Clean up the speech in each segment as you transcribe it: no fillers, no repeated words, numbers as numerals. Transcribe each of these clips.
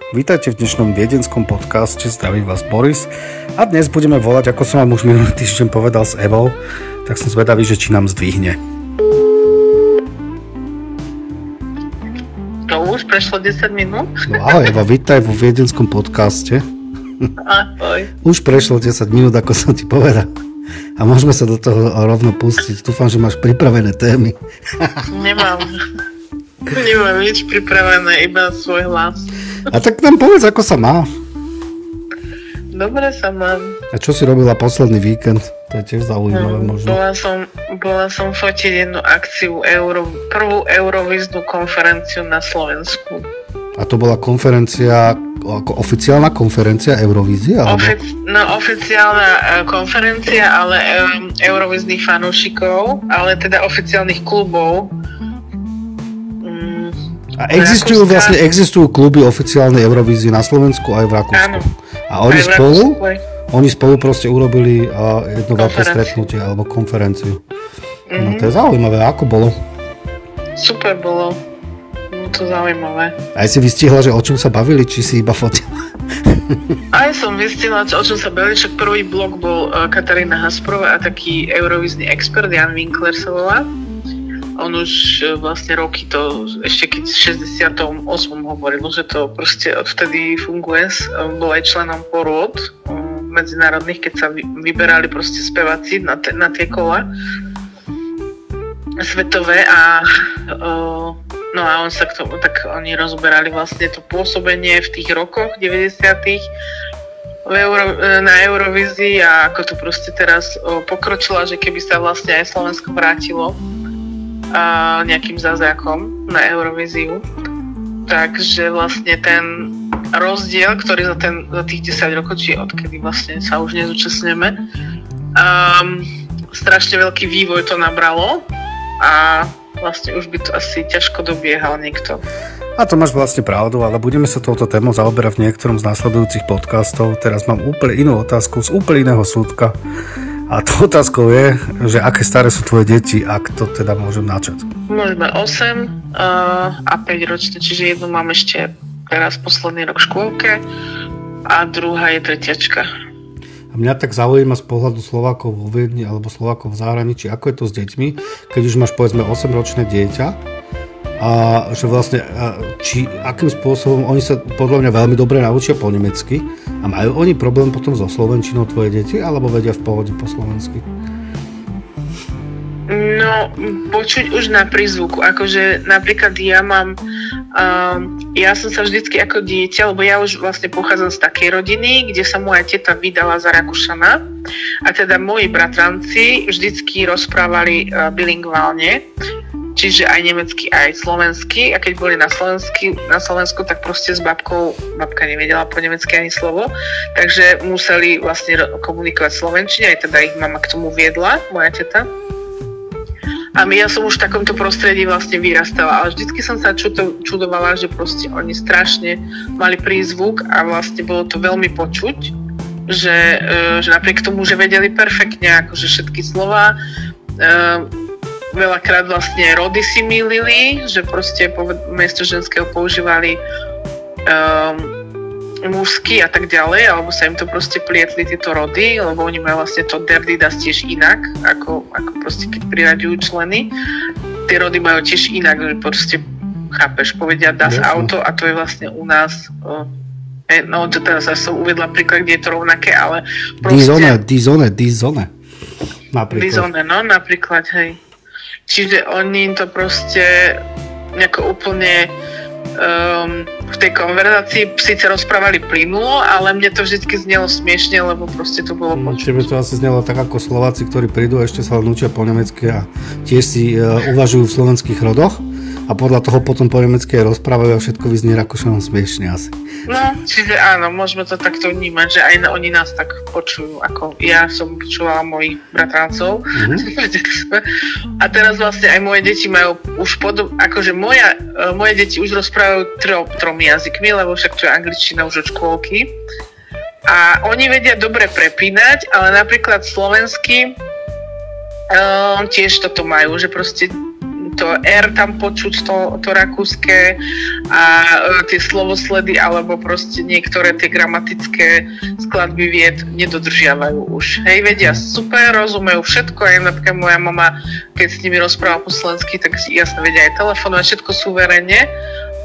Vítajte v dnešnom viedenskom podcaste, zdraví vás Boris. A dnes budeme volať, ako som vám už minulý týždeň povedal, s Evou, tak som zvedavý, že či nám zdvihne. To už prešlo 10 minút. No ahoj Eva, vítaj vo viedenskom podcaste. Ahoj. Už prešlo 10 minút, ako som ti povedal. A môžeme sa do toho rovno pustiť. Dúfam, že máš pripravené témy. Nemám nič pripravené, iba svoj hlas. A tak nám povedz, ako sa má. Dobre sa mám. A čo si robila posledný víkend? To je tiež zaujímavé možno. Bola som fotiť jednu akciu, prvú Eurovíznu konferenciu na Slovensku. A to bola konferencia, ako oficiálna konferencia Eurovízie? Oficiálna konferencia, ale eurovíznych fanúšikov, ale teda oficiálnych klubov. A existujú kluby oficiálnej Eurovízie na Slovensku aj v Rakúsku. Áno. A oni spolu proste urobili jedno veľké stretnutie alebo konferenciu. No to je zaujímavé. Ako bolo? Super bolo. To zaujímavé. Aj si vystihla, že o čom sa bavili, či si iba fotila? Aj som vystihla, o čom sa bavili, však prvý blok bol Katarína Hasperová a taký eurovízny expert Jan Winkler sa volá. On už vlastne roky to, ešte keď v 68. hovoril, že to proste odvtedy funguje, bol aj členom porôd medzinárodných, keď sa vyberali proste speváci na tie kola svetové a no a on sa k tomu, tak oni rozoberali vlastne to pôsobenie v tých rokoch 90. Na Eurovízii a ako to proste teraz pokročila, že keby sa vlastne aj Slovensko vrátilo nejakým zázrakom na Eurovíziu. Takže vlastne ten rozdiel, ktorý za tých 10 rokov, či odkedy vlastne sa už nezúčastňujeme, strašne veľký vývoj to nabralo a vlastne už by to asi ťažko dobiehal niekto. A to máš vlastne pravdu, ale budeme sa touto témou zaoberať v niektorom z následujúcich podcastov. Teraz mám úplne inú otázku z úplne iného súdka. A tou otázkou je, že aké staré sú tvoje deti, ak to teda môžem načať. Môžeme 8 a 5 ročné, čiže jednu mám ešte teraz posledný rok v škôlke a druhá je tretiačka. A mňa tak zaujíma z pohľadu Slovákov vo Viedni alebo Slovákov v zahraničí, ako je to s deťmi, keď už máš povedzme 8-ročné dieťa a že vlastne, akým spôsobom oni sa podľa mňa veľmi dobre naučia po nemecky a majú oni problém potom so slovenčinou tvoje deti alebo vedia v pohode po slovensky? No, počuť už na prízvuku, akože napríklad ja som sa vždycky ako dieťa, lebo ja už vlastne pochádzam z takej rodiny, kde sa moja teta vydala za Rakúšana a teda moji bratranci vždycky rozprávali bilingválne, čiže aj nemecky, aj slovensky a keď boli na Slovensku, tak proste s babkou, babka nevedela po nemecky ani slovo, takže museli vlastne komunikovať slovenčine, aj teda ich mama k tomu viedla, moja teta. A ja som už v takomto prostredí vlastne vyrastala, ale vždycky som sa čudovala, že proste oni strašne mali prízvuk a vlastne bolo to veľmi počuť, že napriek tomu, že vedeli perfektne akože všetky slová, veľakrát vlastne rody si mýlili, že proste miesto ženského používali mužský a tak ďalej, alebo sa im to proste plietli tieto rody, lebo oni majú vlastne to derdy das tiež inak, ako proste keď priraďujú členy. Tie rody majú tiež inak, že proste, chápeš, povedia das auto a to je vlastne u nás, no to teraz som uvedla príklad, kde je to rovnaké, ale proste... Dizone. Napríklad. Dizone, no napríklad, hej. Čiže oni to proste nejako úplne v tej konverzácii síce rozprávali plynulo, ale mne to vždycky znelo smiešne, lebo proste to bolo počuť. Čiže by to asi znelo tak ako Slováci, ktorí prídu a ešte sa naučia po nemecky a tiež si uvažujú v slovenských rodoch a podľa toho potom po nemecky rozprávajú a všetko vyznie Rakúšanom smiešne asi. No, čiže áno, môžeme to takto vnímať, že aj oni nás tak počujú, ako ja som počúvala mojich bratrancov. A teraz vlastne aj moje deti majú už akože moje deti už rozprávajú tromi jazykmi, lebo však to je angličtina už od škôlky. A oni vedia dobre prepínať, ale napríklad slovensky tiež toto majú, že proste to R tam počuť, to rakúske a tie slovosledy alebo proste niektoré tie gramatické skladby vied nedodržiavajú už. Hej, vedia super, rozumejú všetko, aj napríklad moja mama, keď s nimi rozpráva po slovensky, tak jasne vedia aj telefonovať, všetko suverene,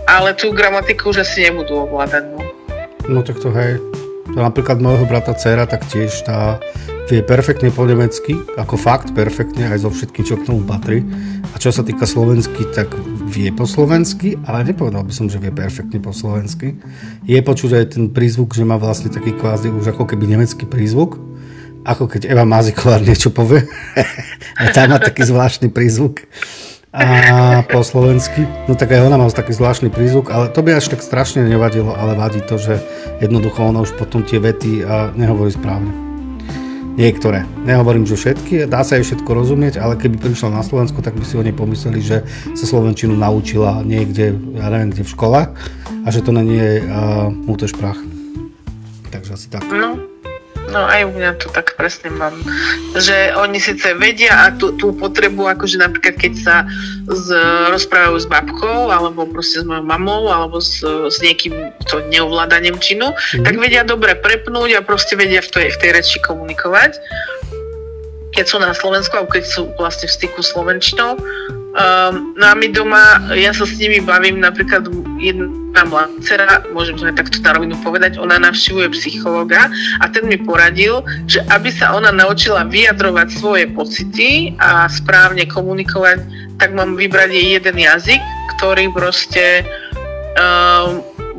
ale tú gramatiku už asi nebudú ovládať. No tak to hej. To napríklad môjho brata dcéra, tak tiež tá vie perfektne po nemecky, ako fakt perfektne, aj so všetkým, čo k tomu patrí. A čo sa týka slovensky, tak vie po slovensky, ale nepovedal by som, že vie perfektne po slovensky. Je počuť aj ten prízvuk, že má vlastne taký kvázi už ako keby nemecký prízvuk, ako keď Eva Maziková niečo povie. A tá má taký zvláštny prízvuk. A po slovensky, no tak aj ona má taký zvláštny prízvuk, ale to by až tak strašne nevadilo, ale vadí to, že jednoducho ona už potom tie vety nehovorí správne. Niektoré. Nehovorím, že všetky, dá sa jej všetko rozumieť, ale keby prišla na Slovensku, tak by si o nej pomysleli, že sa slovenčinu naučila niekde, ja neviem kde v škole a že to nie je Muttersprach. Takže asi tak. No aj u mňa to tak presne mám, že oni síce vedia a tú potrebu, akože napríklad keď sa rozprávajú s babkou, alebo proste s mojou mamou, alebo s niekým, kto neovláda nemčinu, tak vedia dobre prepnúť a proste vedia v tej reči komunikovať. Keď sú na Slovensku, alebo keď sú vlastne v styku slovenčinou. No a my doma, ja sa s nimi bavím, napríklad jedna mladá dcera, môžem to aj takto na rovinu povedať, ona navštívuje psychológa a ten mi poradil, že aby sa ona naučila vyjadrovať svoje pocity a správne komunikovať, tak mám vybrať jej jeden jazyk, ktorý proste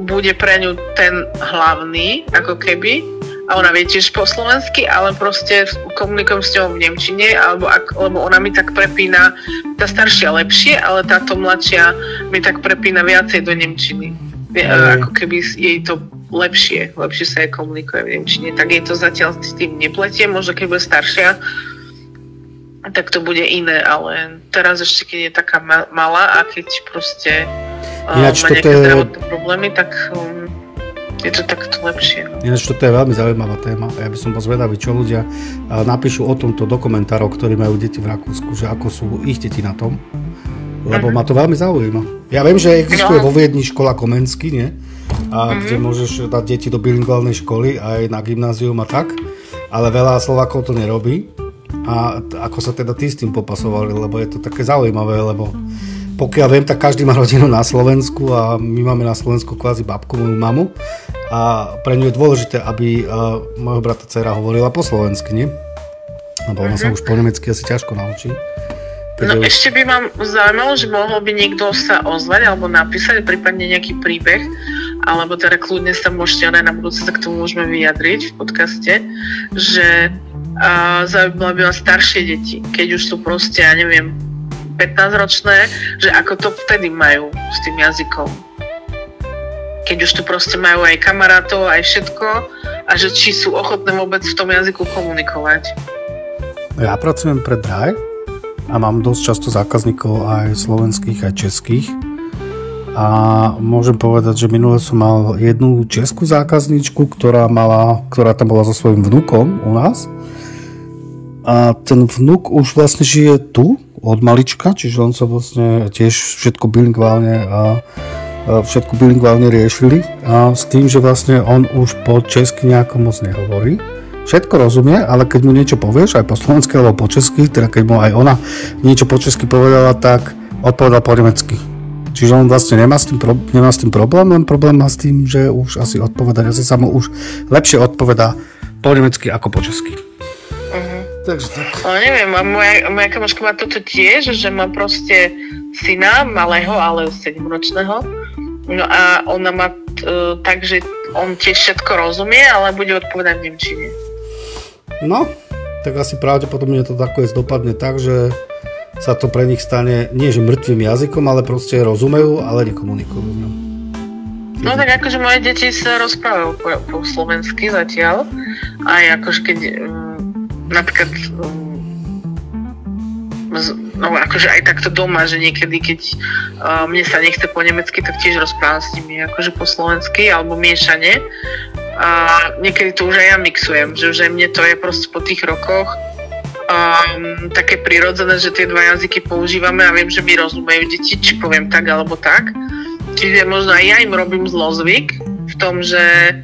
bude pre ňu ten hlavný, ako keby. A ona vie tiež po slovensky, ale proste komunikujem s ňou v nemčine, lebo ona mi tak prepína, tá staršia lepšie, ale táto mladšia mi tak prepína viacej do nemčiny. Ako keby jej to lepšie sa jej komunikuje v nemčine. Tak jej to zatiaľ s tým nepletie, možno keď bude staršia, tak to bude iné, ale teraz ešte keď je taká malá a keď proste má nejaké zdravotné problémy, tak je to takto lepšie. Ináč toto je veľmi zaujímavá téma. Ja by som bol zvedavý, čo ľudia napíšu o tomto do komentárov, ktorí majú deti v Rakúsku, že ako sú ich deti na tom. Lebo ma to veľmi zaujíma. Ja viem, že existuje vo Viedni škola Komensky, nie? A kde môžeš dať deti do bilingválnej školy aj na gymnázium a tak. Ale veľa Slovákov to nerobí. A ako sa teda ty s tým popasovali, lebo je to také zaujímavé, lebo pokiaľ viem, tak každý má rodinu na Slovensku a my máme na Slovensku kvázi babku, moju mamu a pre ňu je dôležité, aby môjho brata dcera hovorila po slovensky, nie? Lebo ona sa už po nemecky asi ťažko naučí. Ešte by ma zaujímalo, že mohol by niekto sa ozvať alebo napísať prípadne nejaký príbeh, alebo teda kľudne sa môžete aj na budúce, tak tomu môžeme vyjadriť v podcaste, že zaujímalo by ma staršie deti, keď už sú proste, ja neviem, 15-ročné, že ako to vtedy majú s tým jazykom. Keď už tu proste majú aj kamarátov, aj všetko a že či sú ochotné vôbec v tom jazyku komunikovať. Ja pracujem pre Draj a mám dosť často zákazníkov aj slovenských, aj českých. A môžem povedať, že minule som mal jednu českú zákazníčku, ktorá tam bola so svojím vnukom u nás. A ten vnuk už vlastne žije tu od malička, čiže on sa vlastne tiež všetko bilingválne riešili a s tým, že vlastne on už po česky nejako moc nehovorí. Všetko rozumie, ale keď mu niečo povieš, aj po slovensky alebo po česky, teda keď mu aj ona niečo po česky povedala, tak odpovedal po nemecky. Čiže on vlastne nemá s tým problém, len problém má s tým, že už asi sa mu už lepšie odpovedá po nemecky ako po česky. Takže tak. Ale neviem, moja kamoška má toto tiež, že má proste syna, malého, ale 7-ročného. No a ona má tak, že on tiež všetko rozumie, ale bude odpovedať v nemčine. No, tak asi pravdepodobne to nakoniec dopadne tak, že sa to pre nich stane nie že mŕtvým jazykom, ale proste rozumejú, ale nekomunikujú. No tak akože moje deti sa rozprávajú po slovensky zatiaľ. Aj akože keď napríklad no akože aj takto doma, že niekedy keď mne sa nechce po nemecky, tak tiež rozprávam s nimi akože po slovensky alebo miešane a niekedy to už aj ja mixujem, že mne to je proste po tých rokoch také prirodzené, že tie dva jazyky používame a viem, že mi rozumejú deti, či poviem tak alebo tak. Čiže možno aj ja im robím zlozvyk v tom, že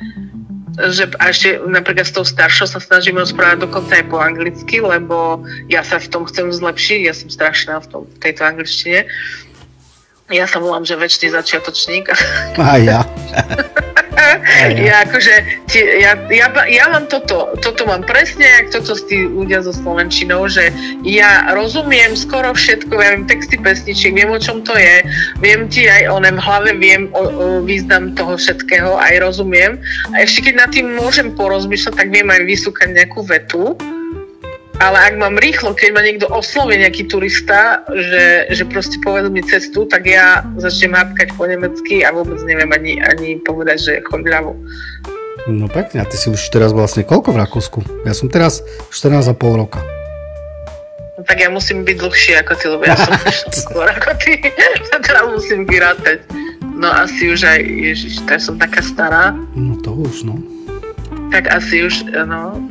a ešte napríklad s tou staršou sa snažím rozprávať dokonca aj po anglicky, lebo ja sa v tom chcem zlepšiť, ja som strašná v tejto angličtine. Ja sa volám, že večný začiatočník. A ja. Ja akože, ja mám toto mám presne, jak toto s tí ľudia so slovenčinou, že ja rozumiem skoro všetko, ja viem texty pesničiek, viem, o čom to je, viem ti aj v hlave viem o význam toho všetkého, aj rozumiem. A ešte keď nad tým môžem porozmýšľať, tak viem aj vysúkať nejakú vetu. Ale ak mám rýchlo, keď ma niekto osloví nejaký turista, že proste povedal mi cestu, tak ja začnem hápkať po nemecky a vôbec neviem ani povedať, že choď ľavo. No pekne, a ty si už teraz vlastne koľko v Rakúsku? Ja som teraz 14,5 roka. No, tak ja musím byť dlhšie ako ty, lebo ja som skôr ako ty. Teraz musím vyrátať. No asi už aj, ježiš, teraz som taká stará. No to už, no. Tak asi už, no...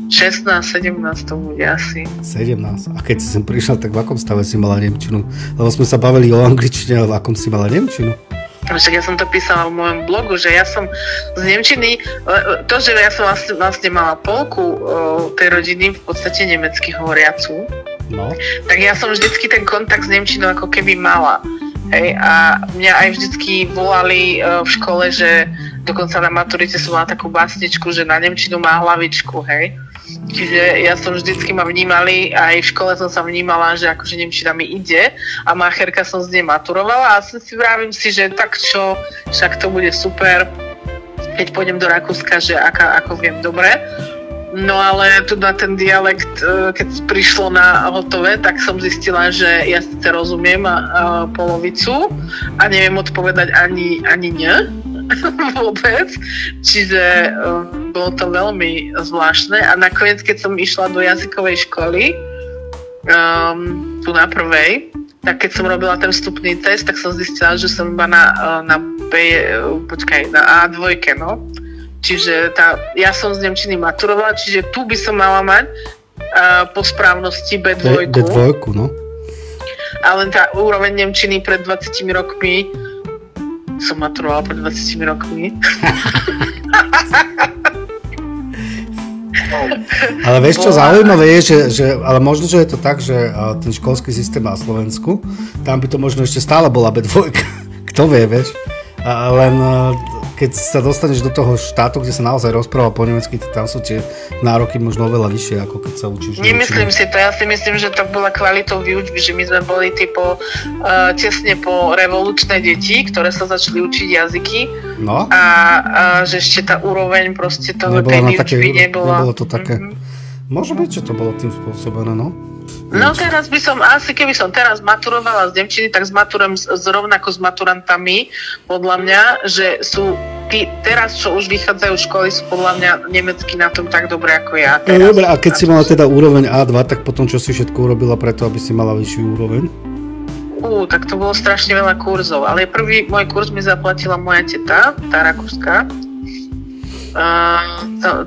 16, 17 to bude asi. 17. A keď si sem prišla, tak v akom stave si mala nemčinu? Lebo sme sa bavili o angličtine, ale v akom si mala nemčinu? Však ja som to písala v mojom blogu, že ja som z nemčiny, to, že ja som vlastne mala polku tej rodiny v podstate nemecky hovoriacu, no. Tak ja som vždycky ten kontakt s nemčinou ako keby mala. Hej, a mňa aj vždycky volali v škole, že dokonca na maturite som mala takú básničku, že na nemčinu má hlavičku, hej. Čiže ja som vždycky ma vnímali, aj v škole som sa vnímala, že akože nemčina mi ide a mácherka som z nej maturovala a si vravím si, že tak čo, však to bude super, keď pôjdem do Rakúska, že ako viem dobre. No ale tu na ten dialekt, keď prišlo na hotové, tak som zistila, že ja síce rozumiem polovicu a neviem odpovedať ani nie. Vôbec. Čiže bolo to veľmi zvláštne a nakoniec, keď som išla do jazykovej školy tu na prvej, tak keď som robila ten vstupný test, tak som zistila, že som iba na A2, no. Čiže ja som z nemčiny maturovala, čiže tu by som mala mať po správnosti B2. B2, no. Ale tá úroveň nemčiny pred 20 rokmi som maturovala pred 20 rokmi. Ale vieš čo, zaujímavé je, že ale možno, že je to tak, že ten školský systém na Slovensku, tam by to možno ešte stále bola B2. Kto vie, vieš? Len keď sa dostaneš do toho štátu, kde sa naozaj rozpráva po nemecky, tam sú tie nároky možno oveľa vyššie, ako keď sa učíš. Nemyslím si to, ja si myslím, že to bola kvalitou výučby, že my sme boli tesne po revolučné deti, ktoré sa začali učiť jazyky. No. A že ešte tá úroveň proste toho tej výučby nebola. Nebolo to také. Môže byť, že to bolo tým spôsobené, no. No teraz by som, asi keby som teraz maturovala z nemčiny, tak zmaturujem rovnako s maturantami, podľa mňa, že sú teraz, čo už vychádzajú školy, sú podľa mňa nemecky na tom tak dobre ako ja. Teraz. No dobre, a keď si mala teda úroveň A2, tak potom čo si všetko urobila preto, aby si mala vyššiu úroveň? Tak to bolo strašne veľa kurzov, ale prvý môj kurz mi zaplatila moja teta, tá rakúska.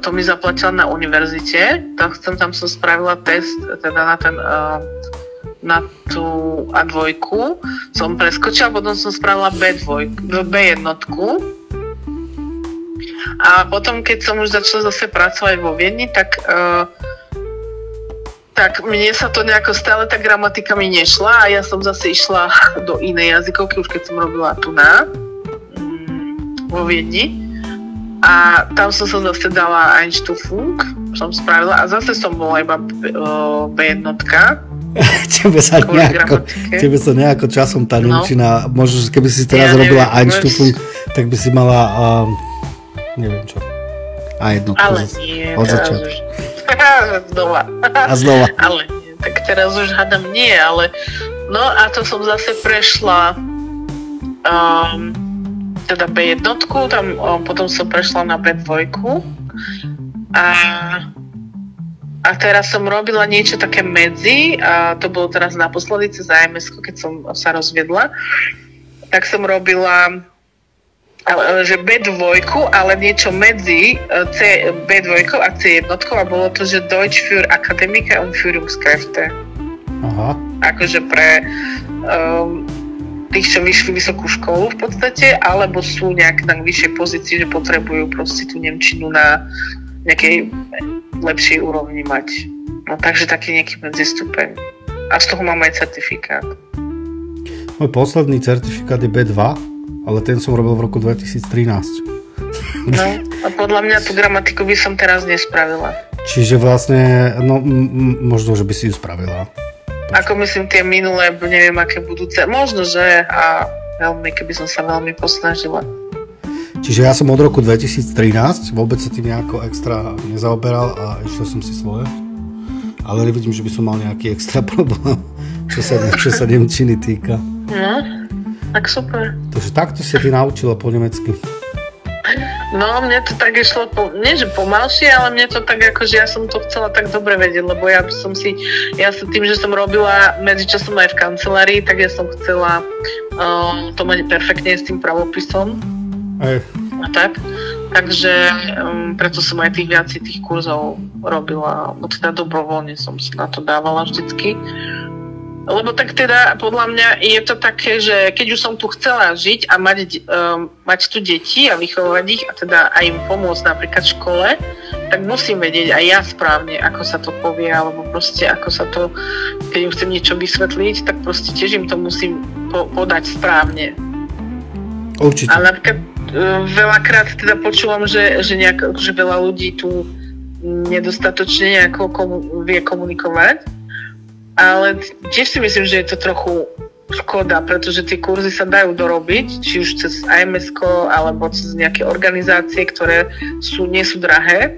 To mi zaplatila na univerzite, tam som spravila test teda na tú A2 som preskočila, potom som spravila B1 a potom keď som už začala zase pracovať vo Viedni, tak mne sa to nejako stále tá gramatika mi nešla a ja som zase išla do inej jazykovky, už keď som robila tu vo Viedni. A tam som sa zase dala Einstufung, som spravila a zase som bola iba B1. Tebe sa nejako časom tá nemčina, možno keby si teraz robila Einstufung, tak by si mala, neviem čo, A1. Ale nie. Od začiatku. Znova. A znova. Ale nie, tak teraz už hádam nie, ale no a to som zase prešla teda B1, tam potom som prešla na B2 a teraz som robila niečo také medzi a to bolo teraz naposledy cez AMS, keď som sa rozviedla, tak som robila ale že B2, ale niečo medzi B2 a C1 a bolo to, že Deutsch für Akademiker und Führungskräfte. Aha. Akože pre tých, čo vyšli vysokú školu v podstate, alebo sú nejak na vyššej pozícii, že potrebujú proste tú nemčinu na nejakej lepšej úrovni mať. No takže taký nejaký medzistupeň. A z toho mám aj certifikát. Môj posledný certifikát je B2, ale ten som robil v roku 2013. No a podľa mňa tú gramatiku by som teraz nespravila. Čiže vlastne, no možno, že by si ju spravila. Ako myslím tie minulé, neviem aké budúce. Možno, že a veľmi, keby som sa veľmi posnažila. Čiže ja som od roku 2013 vôbec sa tým nejako extra nezaoberal a išiel som si svoje. Ale nevidím, že by som mal nejaký extra problém, čo sa nemčiny týka. No, tak super. Takže takto si ty naučila po nemecky. No, mne to tak išlo, nie že pomalšie, ale mne to tak ako, že ja som to chcela tak dobre vedieť, lebo ja som tým, že som robila medzičasom aj v kancelárii, tak ja som chcela to mať perfektne s tým pravopisom. A tak. Takže preto som aj tých kurzov robila, teda dobrovoľne som si na to dávala vždycky. Lebo tak teda podľa mňa je to také, že keď už som tu chcela žiť a mať tu deti a vychovávať ich a teda aj im pomôcť napríklad v škole, tak musím vedieť aj ja správne, ako sa to povie, alebo proste ako sa to, keď im chcem niečo vysvetliť, tak proste tiež im to musím podať správne. Určite. A napríklad veľakrát teda počúvam, že veľa ľudí tu nedostatočne nejako vie komunikovať. Ale tiež si myslím, že je to trochu škoda, pretože tie kurzy sa dajú dorobiť, či už cez AMS-ko, alebo cez nejaké organizácie, ktoré nie sú drahé.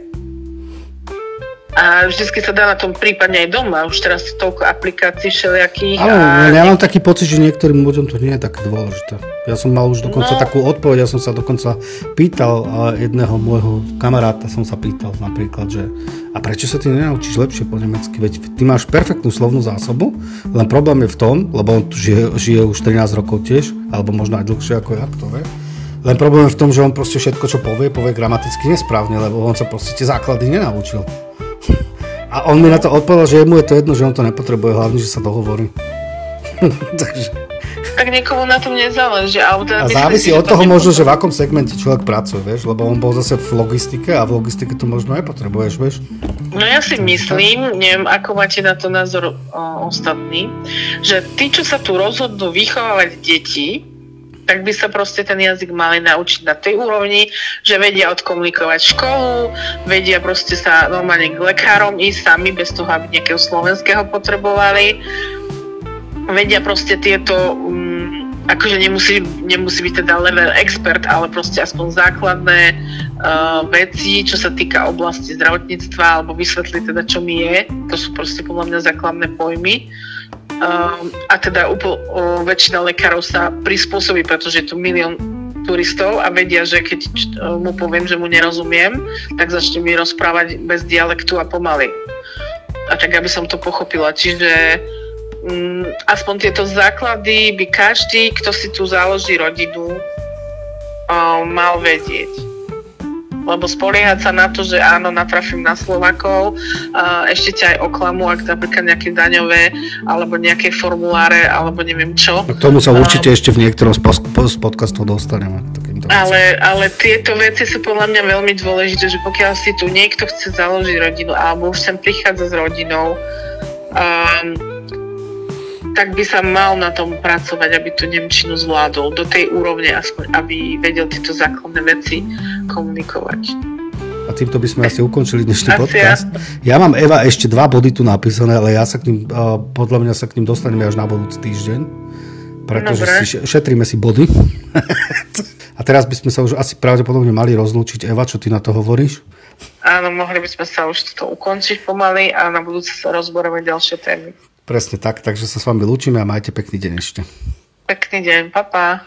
A vždycky sa dá na tom prípadne aj doma. Už teraz toľko aplikácií všelijakých. Ale ja mám taký pocit, že niektorým ľuďom to nie je také dôležité. Ja som mal už dokonca takú odpoveď, ja som sa dokonca pýtal jedného môjho kamaráta, som sa pýtal napríklad, že a prečo sa ty nenaučíš lepšie po nemecky? Veď ty máš perfektnú slovnú zásobu, len problém je v tom, lebo on tu žije už 13 rokov tiež, alebo možno aj dlhšie ako ja, kto vie. Len problém je v tom, že on proste všetko, čo povie gramaticky nesprávne, lebo on sa proste tie základy nenaučil. A on mi na to odpovedal, že jemu je to jedno, že on to nepotrebuje, hlavne, že sa dohovorí. Takže... Tak niekomu na tom nezáleží. A závisí od toho možno, že v akom segmente človek pracuje, vieš, lebo on bol zase v logistike a v logistike to možno nepotrebuješ, vieš. No ja si myslím, neviem, ako máte na to názor ostatní, že tí, čo sa tu rozhodnú vychovávať deti, tak by sa proste ten jazyk mali naučiť na tej úrovni, že vedia odkomunikovať školu, vedia proste sa normálne k lekárom ísť sami, bez toho, aby nejakého slovenského potrebovali. Vedia proste tieto, akože nemusí byť teda level expert, ale proste aspoň základné veci, čo sa týka oblasti zdravotníctva, alebo vysvetliť teda, čo mi je. To sú proste podľa mňa základné pojmy. A teda väčšina lekárov sa prispôsobí, pretože je tu milión turistov a vedia, že keď mu poviem, že mu nerozumiem, tak začne mi rozprávať bez dialektu a pomaly. A tak, aby som to pochopila. Čiže aspoň tieto základy by každý, kto si tu založí rodinu, mal vedieť. Lebo spoliehať sa na to, že áno, natrafím na Slovákov, ešte ťa aj oklamú, ak napríklad nejaké daňové, alebo nejaké formuláre, alebo neviem čo. K tomu sa určite ešte v niektorom z podcastov dostaneme. Ale tieto veci sú podľa mňa veľmi dôležité, že pokiaľ si tu niekto chce založiť rodinu, alebo už sem prichádza s rodinou, tak by sa mal na tom pracovať, aby tú nemčinu zvládol do tej úrovne, aspoň aby vedel tieto základné veci komunikovať. A týmto by sme asi ukončili dnešný podcast. Ja mám, Eva, ešte 2 body tu napísané, ale ja sa k ním, podľa mňa sa k ním dostaneme až na budúci týždeň, pretože šetríme si body. A teraz by sme sa už asi pravdepodobne mali rozlúčiť. Eva, čo ty na to hovoríš? Áno, mohli by sme sa už to ukončiť pomaly a na budúce sa rozborieme ďalšie témy. Presne tak, takže sa s vami lúčime a majte pekný deň ešte. Pekný deň, pa.